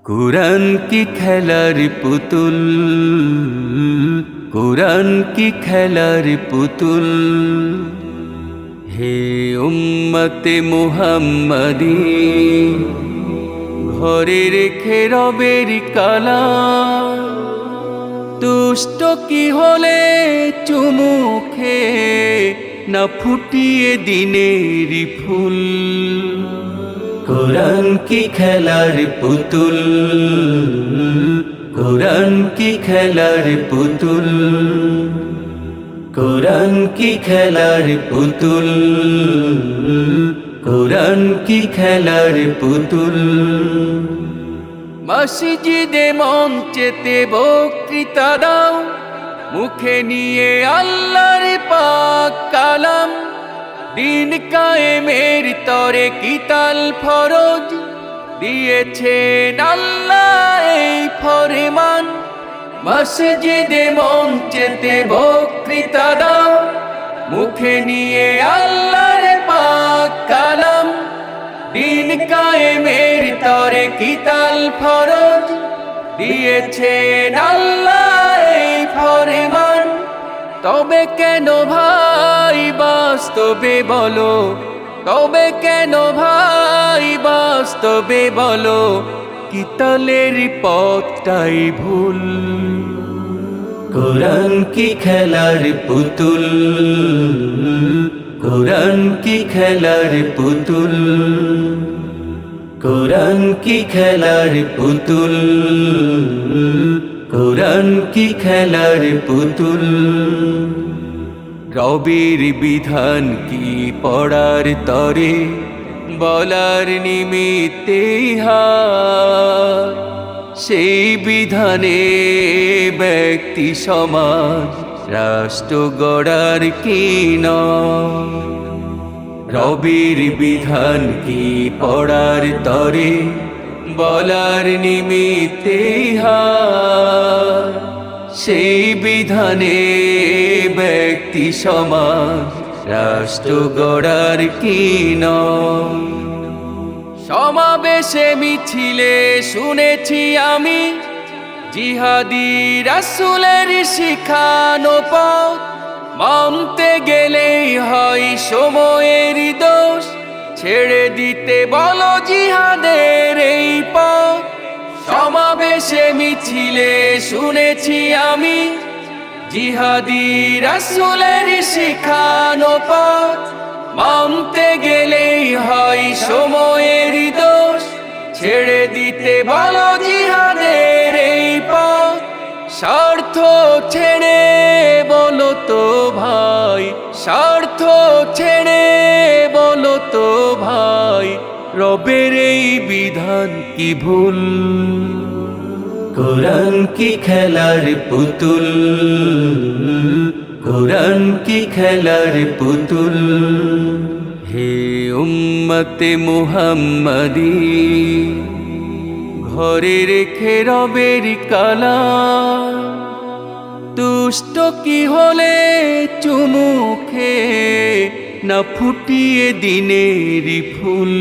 কুরআন কি খেলার পুতুল, কুরআন কি খেলার পুতুল। হে উম্মতে মুহাম্মাদী, ঘরে রেখে রবের কালাম। দুষ্ট কি হলে চুমুখে না ফুটিয়ে দিনের ফুল। কুরআন কি খেলার পুতুল, কুরআন কি খেলার পুতুল, কুরআন কি খেলার পুতুল, কুরআন কি খেলার পুতুল। মসজিদে মঞ্চেতে বক্তৃতা দাও, মুখে নিয়ে আল্লাহর পাক কালাম। দিন কায়েমের তরে কিতাল ফরজ দিয়েছেন আল্লাহ এই ফরমান। মসজিদে মঞ্চেতে বক্তৃতা দাও, মুখে নিয়ে আল্লাহর পাক কালাম। দিন কায়েমের তরে কিতাল ফরজ দিয়েছেন আল্লাহ এই ফরমান। তবে কেন ভাই বাস্তবে বলো, তবে কেন ভাই বাস্তবে বলো, কিতালের পথটাই ভুল। কুরআন কি খেলার পুতুল, কুরআন কি খেলার পুতুল, কুরআন কি খেলার পুতুল, কুরআন কি খেলার পুতুল। রবের বিধান কি পড়ার তরে বলার নিমিত্তে হার। সেই বিধানে ব্যক্তি সমাজ রাষ্ট্র গড়ার কি নয়। রবের বিধান কি পড়ার তরে বলার নিমিত্তে হার। সেই বিধানে ব্যক্তি সমাজ রাষ্ট্র গড়ার কি নয়। সমাবেশে মিছিলে শুনেছি আমি জিহাদি রাসূলের শিখানো পথ। মানতে গেলেই হয় সময়ের দোষ, ছেড়ে দিতে বলো জিহাদের এই পথ। সমাবেশে মিছিলে শুনেছি আমি জিহাদি রাসূলের শিখানো পথ। মানতে গেলেই হয় সময়ের দোষ, ছেড়ে দিতে বলো জিহাদের এই পথ। স্বার্থ ছেড়ে বলো তো ভাই, স্বার্থ ছেড়ে বলো তো ভাই, রবের এই বিধান কি ভুল। কুরআন কি খেলার পুতুল, কুরআন কি খেলার পুতুল। হে উম্মতে মুহাম্মাদী, ঘরে রেখে রবের কালাম। দুষ্ট কি হলে চুমুখে না ফুটিয়ে দিনের ফুল।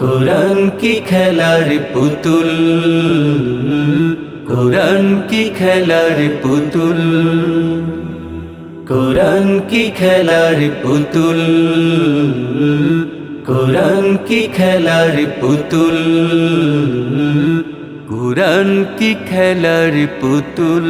কুরআন কি খেলার পুতুল, কুরআন কি খেলার পুতুল, কুরআন কি খেলার পুতুল, কুরআন কি খেলার পুতুল, কুরআন কি খেলার পুতুল।